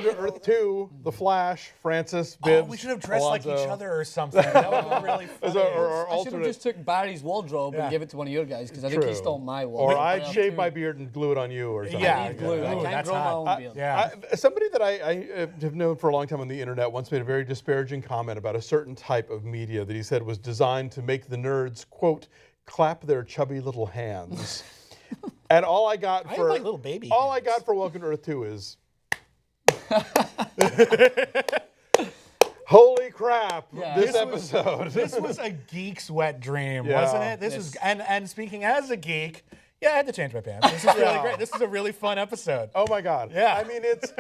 Welcome to Earth-2, The Flash, Francis, Bibbs, we should have dressed Alonso. like each other or something. That would have been really funny. I should have just took Barry's wardrobe and give it to one of your guys, because I think he stole my wardrobe. Or I'd shave my beard and glue it on you or something. Yeah, I need glue. I can't grow my own beard. Somebody that I have known for a long time on the internet once made a very disparaging comment about a certain type of media that he said was designed to make the nerds, quote, clap their chubby little hands. And all I got for like little baby all hands. I got for Welcome to Earth-2 is holy crap, this episode. This was a geek's wet dream, Yeah. wasn't it? This was, and speaking as a geek, I had to change my pants. This is really great. This is a really fun episode. Oh my God. Yeah. I mean, it's,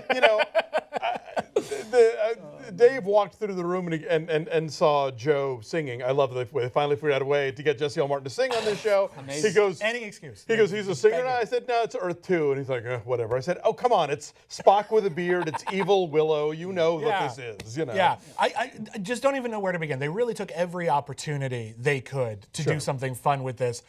Dave walked through the room and saw Joe singing. I love that they finally figured out a way to get Jesse L. Martin to sing on this show. Amazing. He goes, Any excuse. He goes, he's a singer now? I said, no, it's Earth-2. And he's like, whatever. I said, oh, come on. It's Spock with a beard. It's evil Willow. You know what this is, Yeah. I just don't even know where to begin. They really took every opportunity they could to do something fun with this.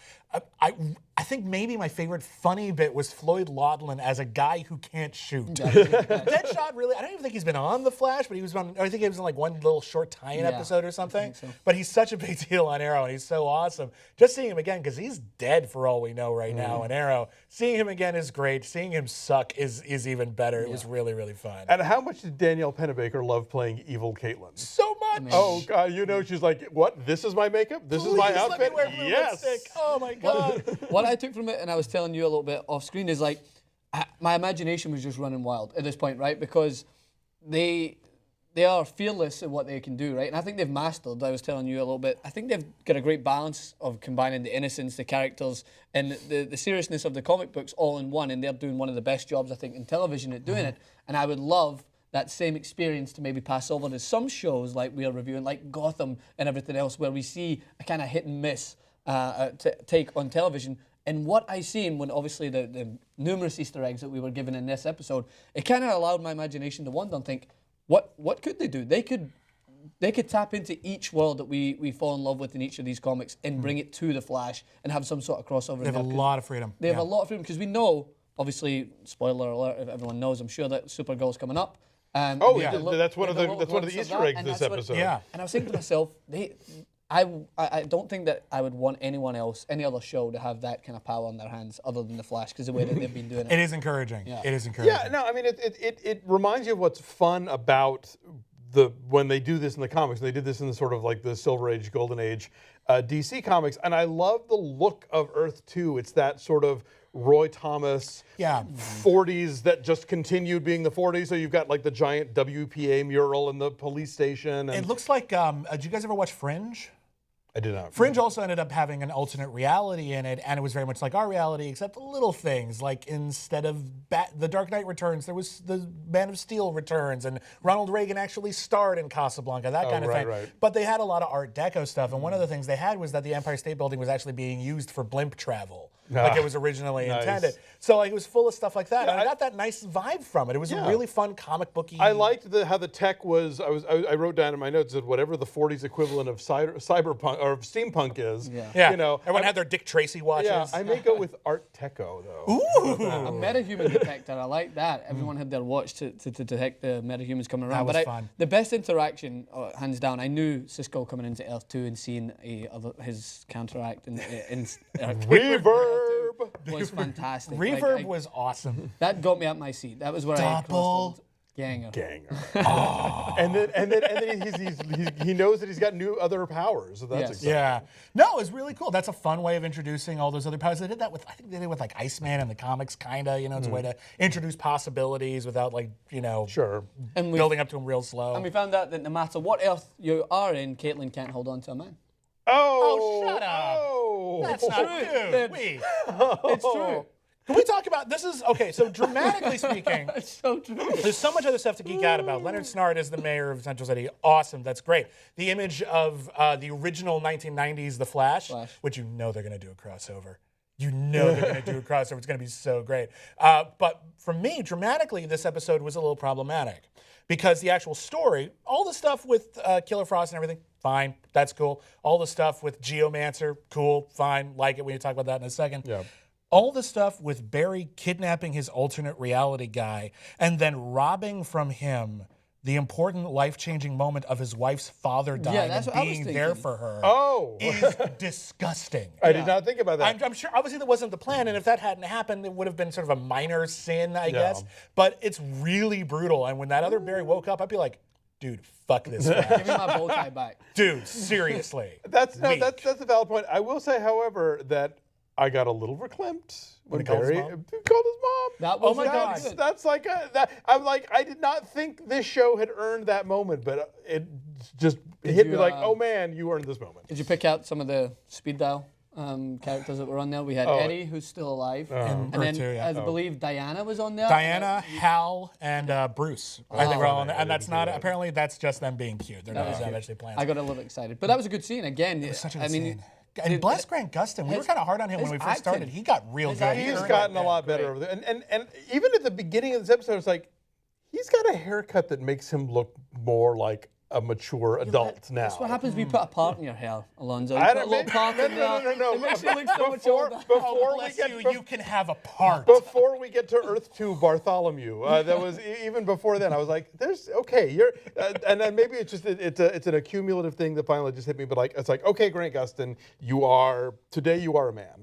I think maybe my favorite funny bit was Floyd Laughlin as a guy who can't shoot. Deadshot really, I don't even think he's been on The Flash, but he was on, I think he was in like one little short tie-in episode or something. So. But he's such a big deal on Arrow, and he's so awesome. Just seeing him again, because he's dead for all we know right now on Arrow. Seeing him again is great. Seeing him suck is even better. It was really, really fun. And how much did Danielle Pennebaker love playing evil Caitlin? So much. Oh, God, she's like, what? This is my makeup? This is my Please outfit? Let me wear blue yes. lipstick. Oh, my God. What I took from it, and I was telling you a little bit off screen, is like my imagination was just running wild at this point, right? Because they are fearless in what they can do, right? And I think they've mastered, I was telling you a little bit, I think they've got a great balance of combining the innocence, the characters, and the seriousness of the comic books all in one, and they're doing one of the best jobs, I think, in television at doing it. And I would love that same experience to maybe pass over to some shows like we are reviewing, like Gotham and everything else, where we see a kind of hit and miss take on television. And what I seen when obviously the numerous Easter eggs that we were given in this episode, it kind of allowed my imagination to wander and think, what could they do? They could tap into each world that we fall in love with in each of these comics and bring it to the Flash and have some sort of crossover. They have a lot of freedom. They have a lot of freedom, because we know, obviously, spoiler alert, if everyone knows, I'm sure that Supergirl's coming up. That's one of the Easter eggs this episode. And I was thinking to myself, I don't think that I would want anyone else, any other show, to have that kind of power in their hands other than the Flash, because the way that they've been doing it. It is encouraging. Yeah. It is encouraging. Yeah, no, I mean, it reminds you of what's fun about when they do this in the comics. They did this in the sort of like the Silver Age, Golden Age DC comics, and I love the look of Earth-2. It's that sort of Roy Thomas 40s that just continued being the 40s. So you've got like the giant WPA mural in the police station. And It looks like, did you guys ever watch Fringe? I did not. Fringe also ended up having an alternate reality in it, and it was very much like our reality, except little things. Like instead of The Dark Knight Returns, there was the Man of Steel Returns, and Ronald Reagan actually starred in Casablanca, that kind of thing. Right. But they had a lot of Art Deco stuff, and one of the things they had was that the Empire State Building was actually being used for blimp travel, like it was originally intended. So like it was full of stuff like that. And I got that nice vibe from it. It was a really fun comic booky. I liked how the tech was. I wrote down in my notes that whatever the 40s equivalent of cyberpunk or steampunk is. Yeah. Everyone had their Dick Tracy watches. Yeah, I may go with Art Deco though. Ooh. A metahuman detector, I like that. Everyone had their watch to detect the metahumans coming around. That was fun. The best interaction, hands down, I knew Cisco coming into Earth-2 and seeing his counteract in Reverb was fantastic. Reverb was awesome. That got me up my seat. That was where I crossed Ganger. And then he knows that he's got new other powers. So that's exciting. Yeah. No, it was really cool. That's a fun way of introducing all those other powers. They did that with, I think they did it with like Iceman in the comics, kind of. It's a way to introduce possibilities without building up to them real slow. And we found out that no matter what Earth you are in, Caitlin can't hold on to a man. Oh, shut up. Oh. That's not true. It's true. Can we talk about, okay, so dramatically speaking, It's so true. there's so much other stuff to geek out about. Leonard Snart is the mayor of Central City. Awesome, that's great. The image of the original 1990s The Flash, which they're going to do a crossover. They're going to do a crossover. It's going to be so great. But for me, dramatically, this episode was a little problematic because the actual story, all the stuff with Killer Frost and everything, fine, that's cool. All the stuff with Geomancer, cool, fine, like it. We can talk about that in a second. Yeah. all the stuff with Barry kidnapping his alternate reality guy and then robbing from him the important life-changing moment of his wife's father dying that's and what I was being there thinking. for her Oh. is disgusting. I did not think about that. I'm sure, obviously, that wasn't the plan, and if that hadn't happened, it would have been sort of a minor sin, I guess. But it's really brutal, and when that other Barry woke up, I'd be like, dude, fuck this guy. Give me my bow tie back. Dude, seriously. That's Weak. a valid point. I will say, however, that I got a little verklimped when he called his Barry mom? called his mom. That was my God. That's like I'm like, I did not think this show had earned that moment, but it just hit me you, like, oh man, you earned this moment. Did you pick out some of the speed dial characters that were on there? We had Eddie, who's still alive, and then Earth-2, yeah. I believe Diana was on there. Diana, Hal, and Bruce. I think we're all on there. And that's not, apparently, that's just them being cute. They're not actually playing. I got a little excited, but that was a good scene. Again, it was Such a good scene. And bless Grant Gustin. We were kind of hard on him when we first started. He got real good. He's gotten a lot better over there. And even at the beginning of this episode, it's like, he's got a haircut that makes him look more like a mature adult now. That's what happens when you put a part in your hair, Alonso. You I put a don't little part in there. no. It makes you look so much Before- older. before Bless we get you can have a part. Before we get to Earth-2 Bartholomew, that was even before then. I was like, "There's okay." You're, and then maybe it's just it's an accumulative thing that finally just hit me. But like, it's like, okay, Grant Gustin, you are a man.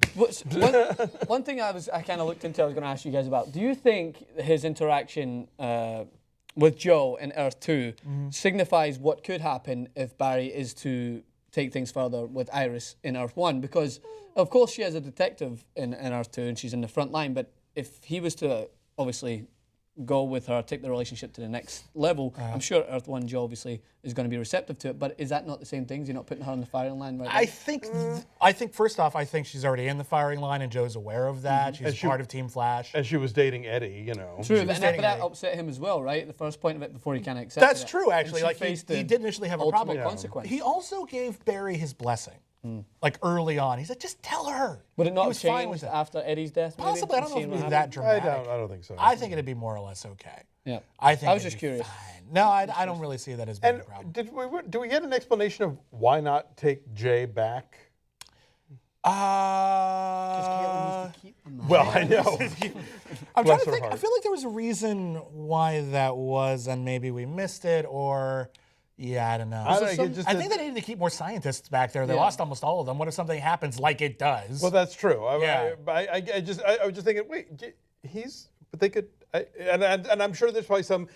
One thing I kind of looked into, I was going to ask you guys about. Do you think his interaction with Joe in Earth-2 signifies what could happen if Barry is to take things further with Iris in Earth-1? Because, of course, she is a detective in Earth-2 and she's in the front line, but if he was to obviously go with her, take the relationship to the next level, I'm sure Earth-1 Joe obviously is going to be receptive to it, but is that not the same thing? You're not putting her on the firing line right now? I think first off, I think she's already in the firing line and Joe's aware of that. She's part of Team Flash. And she was dating Eddie, you know. True, but dating that Eddie. upset him as well, right? The first point of it before he kind of accepted That's it. true, actually. And Like she faced he the did initially have a ultimate problem. consequence. He also gave Barry his blessing, like early on. He said, "Just tell her." Would it He not have was fine with changed it. after Eddie's death? Maybe? Possibly. I don't know if Seeing it'd be what that happened? dramatic. I don't think so. I think it'd be more or less okay. Yeah. I think I was it'd just be curious. fine. No, I don't really see that as being And a problem. do we get an explanation of why not take Jay back? Well, I know. I'm trying Bless to her think. I heart. feel like there was a reason why that was, and maybe we missed it, or I don't know. I don't know, it just I did- think they needed to keep more scientists back there. They Yeah. lost almost all of them. What if something happens like it does? Well, that's true. Yeah. I was just thinking, wait, but they could, and I'm sure there's probably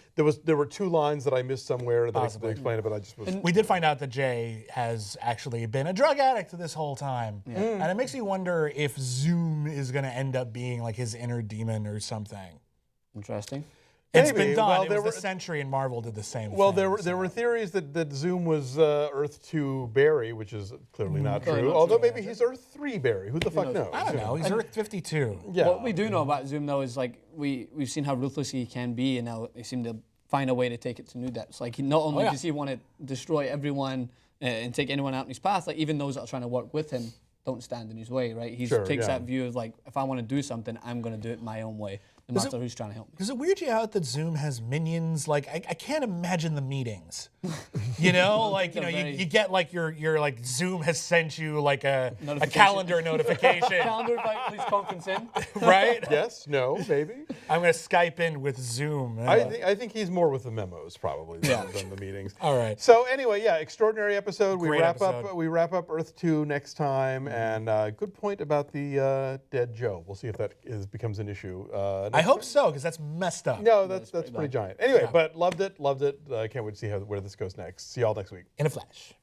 there were two lines that I missed somewhere that Possibly. they explained it, but I just was. We did find out that Jay has actually been a drug addict this whole time. And it makes me wonder if Zoom is going to end up being like his inner demon or something. Interesting. It's Maybe. been done. Well, It there was were- the Century and Marvel did the same Well, thing. there were theories that Zoom was Earth-2 Barry, which is clearly not Clearly true. not Although true, maybe he's Earth-3 Barry. Who the fuck knows? I don't know. He's Earth 52. Yeah. What we do know about Zoom, though, is like we've seen how ruthless he can be, and now they seem to find a way to take it to new depths. Like, not only yeah. does he want to destroy everyone and take anyone out in his path, like even those that are trying to work with him don't stand in his way, right? He Sure, takes yeah. that view of like, if I want to do something, I'm going to do it my own way, no matter who's trying to help me. Does it weird you out that Zoom has minions? Like, I can't imagine the meetings. You know, like, you know, you get like your like Zoom has sent you like a calendar notification, Calendar invite, please conference in. right? Yes, no, maybe. I'm going to Skype in with Zoom. I think he's more with the memos probably than the meetings. All right. So anyway, yeah, extraordinary episode. Great episode. We wrap up Earth-2 next time, and good point about the dead Joe. We'll see if that becomes an issue. I hope so, because that's messed up. No, that's pretty giant. Anyway, but loved it. Can't wait to see where this goes next. See y'all next week. In a flash.